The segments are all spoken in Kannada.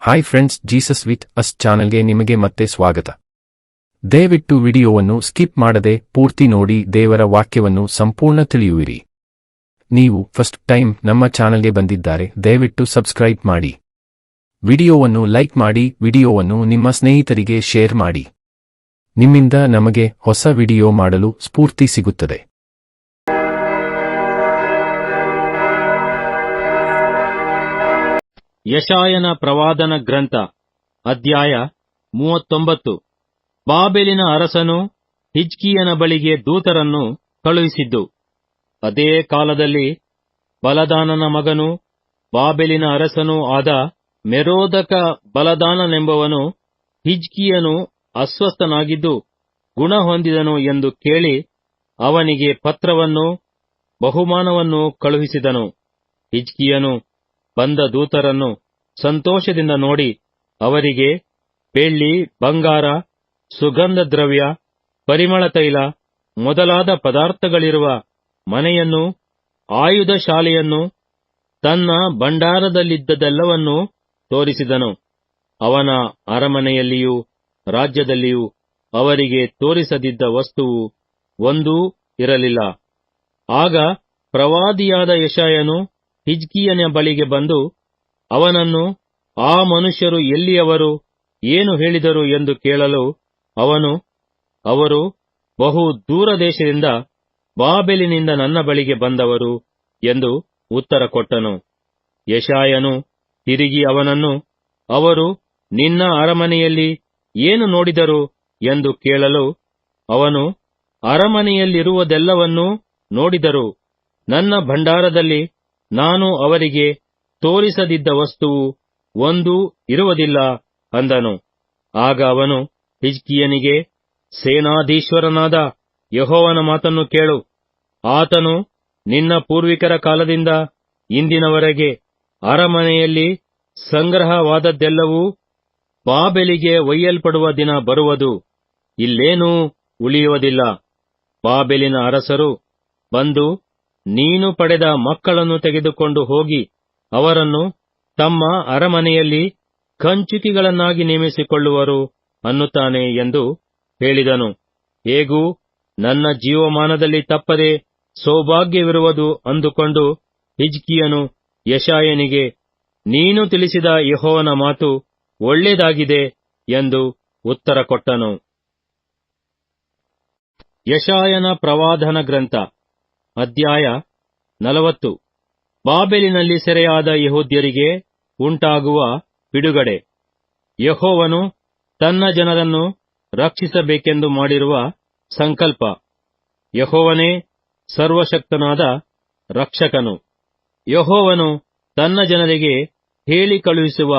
Hi friends, Jesus with us ಚಾನೆಲ್ಗೆ ನಿಮಗೆ ಮತ್ತೆ ಸ್ವಾಗತ. ದಯವಿಟ್ಟು ವಿಡಿಯೋವನ್ನು ಸ್ಕಿಪ್ ಮಾಡದೆ ಪೂರ್ತಿ ನೋಡಿ ದೇವರ ವಾಕ್ಯವನ್ನು ಸಂಪೂರ್ಣ ತಿಳಿಯುವಿರಿ. ನೀವು ಫಸ್ಟ್ ಟೈಮ್ ನಮ್ಮ ಚಾನೆಲ್ಗೆ ಬಂದಿದ್ದಾರೆ, ದಯವಿಟ್ಟು ಸಬ್ಸ್ಕ್ರೈಬ್ ಮಾಡಿ. ವಿಡಿಯೋವನ್ನು ಲೈಕ್ ಮಾಡಿ, ವಿಡಿಯೋವನ್ನು ನಿಮ್ಮ ಸ್ನೇಹಿತರಿಗೆ ಶೇರ್ ಮಾಡಿ. ನಿಮ್ಮಿಂದ ನಮಗೆ ಹೊಸ ವಿಡಿಯೋ ಮಾಡಲು ಸ್ಫೂರ್ತಿ ಸಿಗುತ್ತದೆ. ಯೆಶಾಯನ ಪ್ರವಾದನ ಗ್ರಂಥ ಅಧ್ಯಾಯ 39. ಬಾಬೆಲಿನ ಅರಸನು ಹಿಜ್ಕೀಯನ ಬಳಿಗೆ ದೂತರನ್ನು ಕಳುಹಿಸಿದ್ದು. ಅದೇ ಕಾಲದಲ್ಲಿ ಬಲದಾನನ ಮಗನು ಬಾಬೆಲಿನ ಅರಸನೂ ಆದ ಮೆರೋದಕ ಬಲದಾನನೆಂಬವನು ಹಿಜ್ಕೀಯನು ಅಸ್ವಸ್ಥನಾಗಿದ್ದು ಗುಣ ಹೊಂದಿದನು ಎಂದು ಕೇಳಿ ಅವನಿಗೆ ಪತ್ರವನ್ನೂ ಬಹುಮಾನವನ್ನೂ ಕಳುಹಿಸಿದನು. ಹಿಜ್ಕೀಯನು ಬಂದ ದೂತರನ್ನು ಸಂತೋಷದಿಂದ ನೋಡಿ ಅವರಿಗೆ ಬೆಳ್ಳಿ, ಬಂಗಾರ, ಸುಗಂಧ ದ್ರವ್ಯ, ಪರಿಮಳ ತೈಲ ಮೊದಲಾದ ಪದಾರ್ಥಗಳಿರುವ ಮನೆಯನ್ನೂ ಆಯುಧ ಶಾಲೆಯನ್ನೂ ತನ್ನ ಭಂಡಾರದಲ್ಲಿದ್ದದೆಲ್ಲವನ್ನೂ ತೋರಿಸಿದನು. ಅವನ ಅರಮನೆಯಲ್ಲಿಯೂ ರಾಜ್ಯದಲ್ಲಿಯೂ ಅವರಿಗೆ ತೋರಿಸದಿದ್ದ ವಸ್ತುವು ಒಂದೂ ಇರಲಿಲ್ಲ. ಆಗ ಪ್ರವಾದಿಯಾದ ಯೆಶಾಯನು ಹಿಜ್ಕೀಯನ ಬಳಿಗೆ ಬಂದು ಅವನನ್ನು ಆ ಮನುಷ್ಯರು ಎಲ್ಲಿಯವರು, ಏನು ಹೇಳಿದರು ಎಂದು ಕೇಳಲು ಅವನು, ಅವರು ಬಹು ದೂರ ದೇಶದಿಂದ ಬಾಬೆಲಿನಿಂದ ನನ್ನ ಬಳಿಗೆ ಬಂದವರು ಎಂದು ಉತ್ತರ ಕೊಟ್ಟನು. ಯೆಶಾಯನು ತಿರುಗಿ ಅವನನ್ನು, ಅವರು ನಿನ್ನ ಅರಮನೆಯಲ್ಲಿ ಏನು ನೋಡಿದರು ಎಂದು ಕೇಳಲು ಅವನು, ಅರಮನೆಯಲ್ಲಿರುವುದೆಲ್ಲವನ್ನೂ ನೋಡಿದರು. ನನ್ನ ಭಂಡಾರದಲ್ಲಿ ನಾನು ಅವರಿಗೆ ತೋರಿಸದಿದ್ದ ವಸ್ತುವು ಒಂದೂ ಇರುವುದಿಲ್ಲ ಅಂದನು. ಆಗ ಅವನು ಹಿಜ್ಕೀಯನಿಗೆ, ಸೇನಾಧೀಶ್ವರನಾದ ಯೆಹೋವನ ಮಾತನ್ನು ಕೇಳು. ಆತನು ನಿನ್ನ ಪೂರ್ವಿಕರ ಕಾಲದಿಂದ ಇಂದಿನವರೆಗೆ ಅರಮನೆಯಲ್ಲಿ ಸಂಗ್ರಹವಾದದ್ದೆಲ್ಲವೂ ಬಾಬೆಲಿಗೆ ಒಯ್ಯಲ್ಪಡುವ ದಿನ ಬರುವುದು, ಇಲ್ಲೇನೂ ಉಳಿಯುವುದಿಲ್ಲ. ಬಾಬೆಲಿನ ಅರಸರು ಬಂದು ನೀನು ಪಡೆದ ಮಕ್ಕಳನ್ನು ತೆಗೆದುಕೊಂಡು ಹೋಗಿ ಅವರನ್ನು ತಮ್ಮ ಅರಮನೆಯಲ್ಲಿ ಕಂಚುಕಿಗಳನ್ನಾಗಿ ನೇಮಿಸಿಕೊಳ್ಳುವರು ಅನ್ನುತ್ತಾನೆ ಎಂದು ಹೇಳಿದನು. ಹೇಗೂ ನನ್ನ ಜೀವಮಾನದಲ್ಲಿ ತಪ್ಪದೆ ಸೌಭಾಗ್ಯವಿರುವುದು ಅಂದುಕೊಂಡು ಹಿಜ್ಕೀಯನು ಯೆಶಾಯನಿಗೆ, ನೀನು ತಿಳಿಸಿದ ಯೆಹೋವನ ಮಾತು ಒಳ್ಳೆಯದಾಗಿದೆ ಎಂದು ಉತ್ತರ ಕೊಟ್ಟನು. ಯೆಶಾಯನ ಪ್ರವಾದನ ಗ್ರಂಥ ಅಧ್ಯಾಯ 40. ಬಾಬೆಲಿನಲ್ಲಿ ಸೆರೆಯಾದ ಯೆಹೂದ್ಯರಿಗೆ ಉಂಟಾಗುವ ಬಿಡುಗಡೆ. ಯೆಹೋವನು ತನ್ನ ಜನರನ್ನು ರಕ್ಷಿಸಬೇಕೆಂದು ಮಾಡಿರುವ ಸಂಕಲ್ಪ. ಯೆಹೋವನೇ ಸರ್ವಶಕ್ತನಾದ ರಕ್ಷಕನು. ಯೆಹೋವನು ತನ್ನ ಜನರಿಗೆ ಹೇಳಿ ಕಳುಹಿಸುವ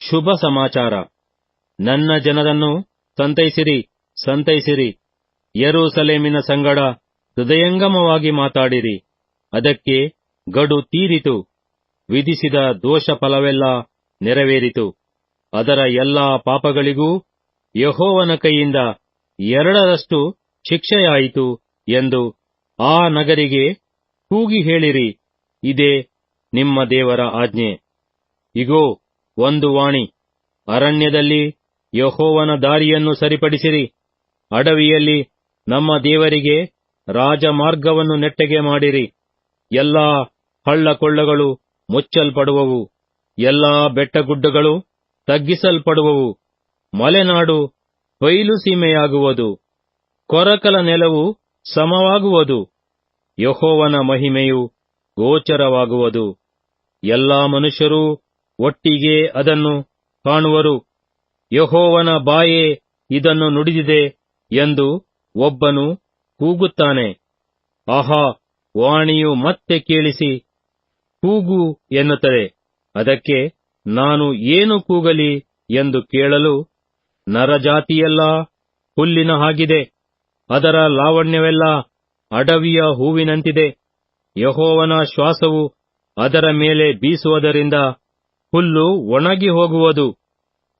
ಶುಭ ಸಮಾಚಾರ. ನನ್ನ ಜನರನ್ನು ಸಂತೈಸಿರಿ, ಸಂತೈಸಿರಿ. ಯೆರೂಸಲೇಮಿನ ಸಂಗಡ ಹೃದಯಂಗಮವಾಗಿ ಮಾತಾಡಿರಿ. ಅದಕ್ಕೆ ಗಡು ತೀರಿತು, ವಿಧಿಸಿದ ದೋಷ ಫಲವೆಲ್ಲ ನೆರವೇರಿತು. ಅದರ ಎಲ್ಲಾ ಪಾಪಗಳಿಗೂ ಯೆಹೋವನ ಕೈಯಿಂದ 2ರಷ್ಟು ಶಿಕ್ಷೆಯಾಯಿತು ಎಂದು ಆ ನಗರಿಗೆ ಕೂಗಿ ಹೇಳಿರಿ. ಇದೇ ನಿಮ್ಮ ದೇವರ ಆಜ್ಞೆ. ಇಗೋ, ಒಂದು ವಾಣಿ. ಅರಣ್ಯದಲ್ಲಿ ಯೆಹೋವನ ದಾರಿಯನ್ನು ಸರಿಪಡಿಸಿರಿ. ಅಡವಿಯಲ್ಲಿ ನಮ್ಮ ದೇವರಿಗೆ ರಾಜಮಾರ್ಗವನ್ನು ನೆಟ್ಟಗೆ ಮಾಡಿರಿ. ಎಲ್ಲಾ ಹಳ್ಳಕೊಳ್ಳಗಳು ಮುಚ್ಚಲ್ಪಡುವವು, ಎಲ್ಲಾ ಬೆಟ್ಟಗುಡ್ಡಗಳು ತಗ್ಗಿಸಲ್ಪಡುವವು. ಮಲೆನಾಡು ಬಯಲು ಸೀಮೆಯಾಗುವುದು, ಕೊರಕಲ ನೆಲವು ಸಮವಾಗುವುದು. ಯೆಹೋವನ ಮಹಿಮೆಯು ಗೋಚರವಾಗುವುದು. ಎಲ್ಲಾ ಮನುಷ್ಯರೂ ಒಟ್ಟಿಗೆ ಅದನ್ನು ಕಾಣುವರು. ಯೆಹೋವನ ಬಾಯೇ ಇದನ್ನು ನುಡಿದಿದೆ ಎಂದು ಒಬ್ಬನು ಕೂಗುತ್ತಾನೆ. ಆಹಾ, ವಾಣಿಯು ಮತ್ತೆ ಕೇಳಿಸಿ, ಕೂಗು ಎನ್ನುತ್ತದೆ. ಅದಕ್ಕೆ ನಾನು ಏನು ಕೂಗಲಿ ಎಂದು ಕೇಳಲು, ನರಜಾತಿಯೆಲ್ಲ ಹುಲ್ಲಿನ ಹಾಗಿದೆ, ಅದರ ಲಾವಣ್ಯವೆಲ್ಲ ಅಡವಿಯ ಹೂವಿನಂತಿದೆ. ಯೆಹೋವನ ಶ್ವಾಸವು ಅದರ ಮೇಲೆ ಬೀಸುವುದರಿಂದ ಹುಲ್ಲು ಒಣಗಿ ಹೋಗುವುದು,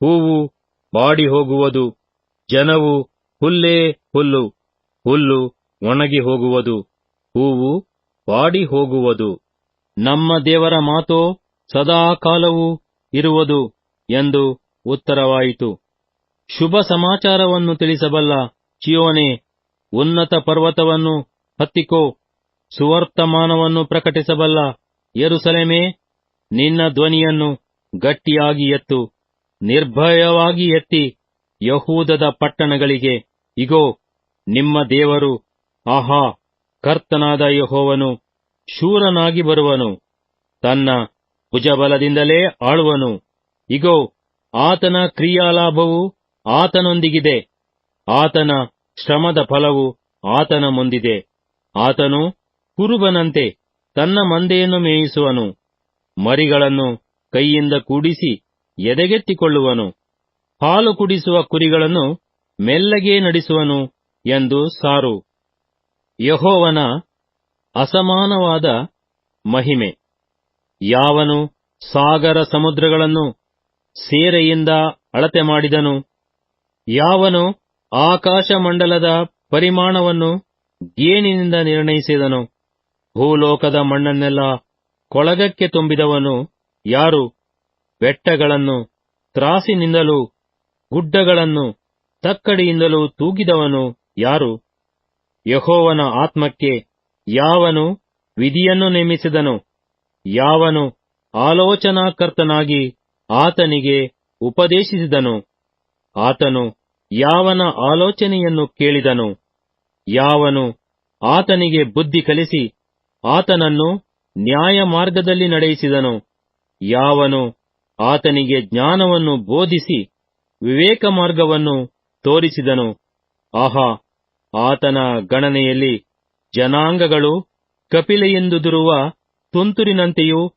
ಹೂವು ಬಾಡಿ ಹೋಗುವುದು. ಜನವು ಹುಲ್ಲೇ ಹುಲ್ಲು, ಹುಲ್ಲು ಒಣಗಿ ಹೋಗುವುದು, ಹೂವು ಬಾಡಿ ಹೋಗುವುದು. ನಮ್ಮ ದೇವರ ಮಾತೋ ಸದಾಕಾಲವೂ ಇರುವುದು. ಎಂದು ಉತ್ತರವಾಯಿತು. ಶುಭ ಸಮಾಚಾರವನ್ನು ತಿಳಿಸಬಲ್ಲ ಚಿಯೋನೇ, ಉನ್ನತ ಪರ್ವತವನ್ನು ಹತ್ತಿಕೋ. ಸುವರ್ತಮಾನವನ್ನು ಪ್ರಕಟಿಸಬಲ್ಲ ಯೆರೂಸಲೇಮೇ, ನಿನ್ನ ಧ್ವನಿಯನ್ನು ಗಟ್ಟಿಯಾಗಿ ಎತ್ತು. ನಿರ್ಭಯವಾಗಿ ಎತ್ತಿ ಯಹೂದದ ಪಟ್ಟಣಗಳಿಗೆ, ಇಗೋ, ನಿಮ್ಮ ದೇವರು, ಆಹಾ, ಕರ್ತನಾದ ಯೆಹೋವನು ಶೂರನಾಗಿ ಬರುವನು. ತನ್ನ ಭುಜಬಲದಿಂದಲೇ ಆಳುವನು. ಇಗೋ, ಆತನ ಕ್ರಿಯಾಲಾಭವು ಆತನೊಂದಿಗಿದೆ. ಆತನ ಶ್ರಮದ ಫಲವು ಆತನ ಮುಂದಿದೆ. ಆತನು ಕುರುಬನಂತೆ ತನ್ನ ಮಂದೆಯನ್ನು ಮೇಯಿಸುವನು. ಮರಿಗಳನ್ನು ಕೈಯಿಂದ ಕೂಡಿಸಿ ಎದೆಗೆತ್ತಿಕೊಳ್ಳುವನು. ಹಾಲು ಕುಡಿಸುವ ಕುರಿಗಳನ್ನು ಮೆಲ್ಲಗೆ ನಡೆಸುವನು ಎಂದು ಸಾರು. ಯೆಹೋವನ ಅಸಮಾನವಾದ ಮಹಿಮೆ. ಯಾವನು ಸಾಗರ ಸಮುದ್ರಗಳನ್ನು ಸೇರೆಯಿಂದ ಅಳತೆ ಮಾಡಿದನು? ಯಾವನು ಆಕಾಶಮಂಡಲದ ಪರಿಮಾಣವನ್ನು ಗೇಣಿನಿಂದ ನಿರ್ಣಯಿಸಿದನು? ಭೂಲೋಕದ ಮಣ್ಣನ್ನೆಲ್ಲ ಕೊಳಗಕ್ಕೆ ತುಂಬಿದವನು ಯಾರು? ಬೆಟ್ಟಗಳನ್ನು ತ್ರಾಸಿನಿಂದಲೂ ಗುಡ್ಡಗಳನ್ನು ತಕ್ಕಡಿಯಿಂದಲೂ ತೂಗಿದವನು ಯಾರು? ಯೆಹೋವನ ಆತ್ಮಕ್ಕೆ ಯಾವನು ವಿಧಿಯನ್ನು ನೇಮಿಸಿದನು? ಯಾವನು ಆಲೋಚನಾಕರ್ತನಾಗಿ ಆತನಿಗೆ ಉಪದೇಶಿಸಿದನು? ಆತನು ಯಾವನ ಆಲೋಚನೆಯನ್ನು ಕೇಳಿದನು? ಯಾವನು ಆತನಿಗೆ ಬುದ್ಧಿ ಕಲಿಸಿ ಆತನನ್ನು ನ್ಯಾಯ ಮಾರ್ಗದಲ್ಲಿ ನಡೆಯಿಸಿದನು? ಯಾವನು ಆತನಿಗೆ ಜ್ಞಾನವನ್ನು ಬೋಧಿಸಿ ವಿವೇಕ ಮಾರ್ಗವನ್ನು ತೋರಿಸಿದನು? ಆಹಾ, ಆತನ ಗಣನೆಯಲ್ಲಿ ಜನಾಂಗಗಳು ಕಪಿಲೆಯೆಂದುದುರುವ ತುಂತುರಿನಂತೆಯೂ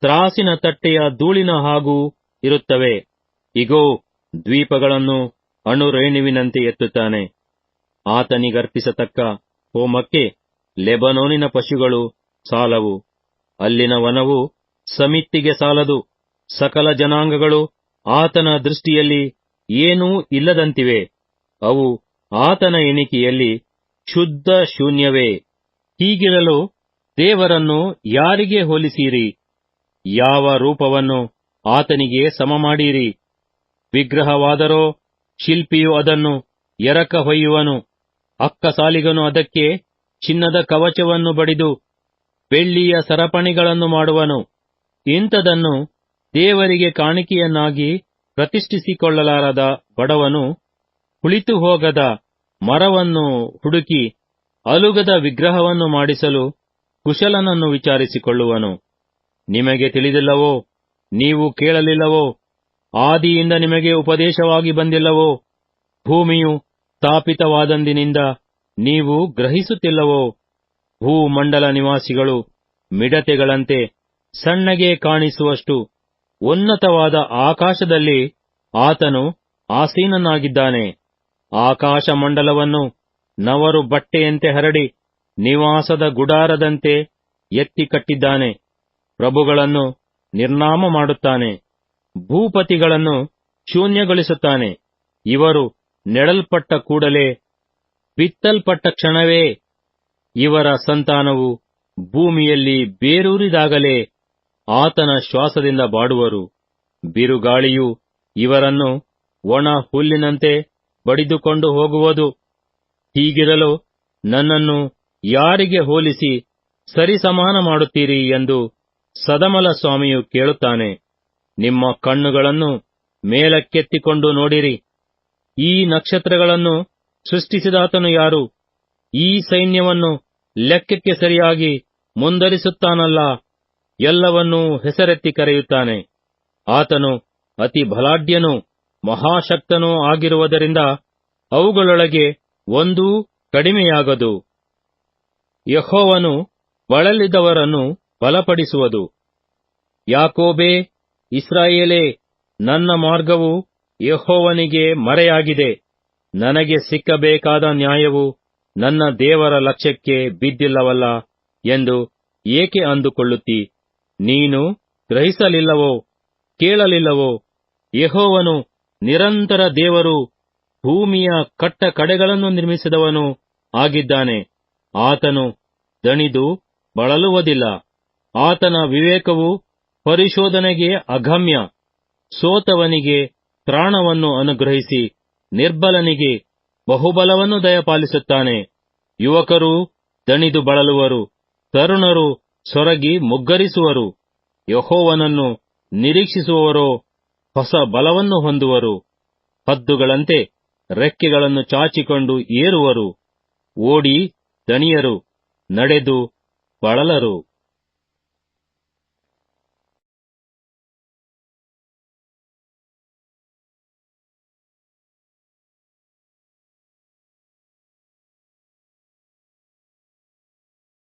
ತ್ರಾಸಿನ ತಟ್ಟೆಯ ಧೂಳಿನ ಹಾಗೂ ಇರುತ್ತವೆ. ಇಗೋ, ದ್ವೀಪಗಳನ್ನು ಅಣುರೇಣುವಿನಂತೆ ಎತ್ತುತ್ತಾನೆ. ಆತನಿಗರ್ಪಿಸತಕ್ಕ ಹೋಮಕ್ಕೆ ಲೆಬನೋನಿನ ಪಶುಗಳು ಸಾಲವು. ಅಲ್ಲಿನ ವನವು ಸಮಿತ್ತಿಗೆ ಸಾಲದು. ಸಕಲ ಜನಾಂಗಗಳು ಆತನ ದೃಷ್ಟಿಯಲ್ಲಿ ಏನೂ ಇಲ್ಲದಂತಿವೆ. ಅವು ಆತನ ಎಣಿಕೆಯಲ್ಲಿ ಶುದ್ಧ ಶೂನ್ಯವೇ. ಹೀಗಿರಲು ದೇವರನ್ನು ಯಾರಿಗೆ ಹೋಲಿಸಿರಿ? ಯಾವ ರೂಪವನ್ನು ಆತನಿಗೆ ಸಮಮಾಡಿರಿ? ವಿಗ್ರಹವಾದರೋ ಶಿಲ್ಪಿಯು ಅದನ್ನು ಎರಕ ಹೊಯ್ಯುವನು. ಅಕ್ಕಸಾಲಿಗನು ಅದಕ್ಕೆ ಚಿನ್ನದ ಕವಚವನ್ನು ಬಡಿದು ಬೆಳ್ಳಿಯ ಸರಪಣಿಗಳನ್ನು ಮಾಡುವನು. ಇಂಥದನ್ನು ದೇವರಿಗೆ ಕಾಣಿಕೆಯನ್ನಾಗಿ ಪ್ರತಿಷ್ಠಿಸಿಕೊಳ್ಳಲಾರದ ಬಡವನು ಕುಳಿತು ಹೋಗದ ಮರವನ್ನು ಹುಡುಕಿ ಅಲುಗದ ವಿಗ್ರಹವನ್ನು ಮಾಡಿಸಲು ಕುಶಲನನ್ನು ವಿಚಾರಿಸಿಕೊಳ್ಳುವನು. ನಿಮಗೆ ತಿಳಿದಿಲ್ಲವೋ? ನೀವು ಕೇಳಲಿಲ್ಲವೋ? ಆದಿಯಿಂದ ನಿಮಗೆ ಉಪದೇಶವಾಗಿ ಬಂದಿಲ್ಲವೋ? ಭೂಮಿಯು ಸ್ಥಾಪಿತವಾದಂದಿನಿಂದ ನೀವು ಗ್ರಹಿಸುತ್ತಿಲ್ಲವೋ? ಭೂಮಂಡಲ ನಿವಾಸಿಗಳು ಮಿಡತೆಗಳಂತೆ ಸಣ್ಣಗೆ ಕಾಣಿಸುವಷ್ಟು ಉನ್ನತವಾದ ಆಕಾಶದಲ್ಲಿ ಆತನು ಆಸೀನನಾಗಿದ್ದಾನೆ. ಆಕಾಶಮಂಡಲವನ್ನು ನವರು ಬಟ್ಟೆಯಂತೆ ಹರಡಿ ನಿವಾಸದ ಗುಡಾರದಂತೆ ಎತ್ತಿ ಕಟ್ಟಿದ್ದಾನೆ. ಪ್ರಭುಗಳನ್ನು ನಿರ್ನಾಮ ಮಾಡುತ್ತಾನೆ. ಭೂಪತಿಗಳನ್ನು ಶೂನ್ಯಗೊಳಿಸುತ್ತಾನೆ. ಇವರು ನೆಡಲ್ಪಟ್ಟ ಕೂಡಲೇ ಬಿತ್ತಲ್ಪಟ್ಟ ಕ್ಷಣವೇ ಇವರ ಸಂತಾನವು ಭೂಮಿಯಲ್ಲಿ ಬೇರೂರಿದಾಗಲೇ ಆತನ ಶ್ವಾಸದಿಂದ ಬಾಡುವರು. ಬಿರುಗಾಳಿಯು ಇವರನ್ನು ಒಣ ಹುಲ್ಲಿನಂತೆ ಬಡಿದುಕೊಂಡು ಹೋಗುವುದು. ಹೀಗಿರಲು ನನ್ನನ್ನು ಯಾರಿಗೆ ಹೋಲಿಸಿ ಸರಿಸಮಾನ ಮಾಡುತ್ತೀರಿ ಎಂದು ಸದಮಲ ಸ್ವಾಮಿಯು ಕೇಳುತ್ತಾನೆ. ನಿಮ್ಮ ಕಣ್ಣುಗಳನ್ನು ಮೇಲಕ್ಕೆತ್ತಿಕೊಂಡು ನೋಡಿರಿ. ಈ ನಕ್ಷತ್ರಗಳನ್ನು ಸೃಷ್ಟಿಸಿದಾತನು ಯಾರು? ಈ ಸೈನ್ಯವನ್ನು ಲೆಕ್ಕಕ್ಕೆ ಸರಿಯಾಗಿ ಮುಂದರಿಸುತ್ತಾನಲ್ಲ. ಎಲ್ಲವನ್ನೂ ಹೆಸರೆತ್ತಿ ಕರೆಯುತ್ತಾನೆ. ಆತನು ಅತಿ ಬಲಾಢ್ಯನೂ ಮಹಾಶಕ್ತನೂ ಆಗಿರುವುದರಿಂದ ಅವುಗಳೊಳಗೆ ಒಂದೂ ಕಡಿಮೆಯಾಗದು. ಯೆಹೋವನು ಬಳಲಿದವರನ್ನು ಬಲಪಡಿಸುವುದು. ಯಾಕೋಬೇ, ಇಸ್ರಾಯೇಲೇ, ನನ್ನ ಮಾರ್ಗವು ಯೆಹೋವನಿಗೆ ಮರೆಯಾಗಿದೆ. ನನಗೆ ಸಿಕ್ಕಬೇಕಾದ ನ್ಯಾಯವು ನನ್ನ ದೇವರ ಲಕ್ಷ್ಯಕ್ಕೆ ಬಿದ್ದಿಲ್ಲವಲ್ಲ ಎಂದು ಏಕೆ ಅಂದುಕೊಳ್ಳುತ್ತೀ? ನೀನು ಗ್ರಹಿಸಲಿಲ್ಲವೋ? ಕೇಳಲಿಲ್ಲವೋ? ಯೆಹೋವನು ನಿರಂತರ ದೇವರು, ಭೂಮಿಯ ಕಟ್ಟ ಕಡೆಗಳನ್ನು ನಿರ್ಮಿಸಿದವನು ಆಗಿದ್ದಾನೆ. ಆತನು ದಣಿದು ಬಳಲುವುದಿಲ್ಲ. ಆತನ ವಿವೇಕವು ಪರಿಶೋಧನೆಗೆ ಅಗಮ್ಯ. ಸೋತವನಿಗೆ ತ್ರಾಣವನ್ನು ಅನುಗ್ರಹಿಸಿ ನಿರ್ಬಲನಿಗೆ ಬಹುಬಲವನ್ನು ದಯಪಾಲಿಸುತ್ತಾನೆ. ಯುವಕರು ದಣಿದು ಬಳಲುವರು, ತರುಣರು ಸೊರಗಿ ಮುಗ್ಗರಿಸುವರು. ಯೆಹೋವನನ್ನು ನಿರೀಕ್ಷಿಸುವವರೋ ಹೊಸ ಬಲವನ್ನು ಹೊಂದುವರು. ಹದ್ದುಗಳಂತೆ ರೆಕ್ಕೆಗಳನ್ನು ಚಾಚಿಕೊಂಡು ಏರುವರು. ಓಡಿ ದಣಿಯರು, ನಡೆದು ಬಳಲರು.